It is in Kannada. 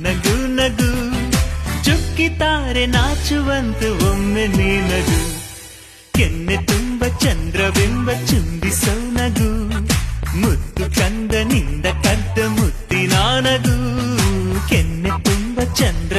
ನಗು ನಗು ಚುಕ್ಕಿತಾರೆ ನಾಚುವಂತೆ ಒಮ್ಮೆ ನೀ ನಗು ಕೆನ್ನೆ ತುಂಬ ಚಂದ್ರವೆಂಬ ಚುಂಬಿಸೋ ನಗು ಮುತ್ತು ಕಂದನಿಂದ ಕದ್ದ ಮುತ್ತಿನ ನಗು ಕೆನ್ನೆ ತುಂಬ ಚಂದ್ರ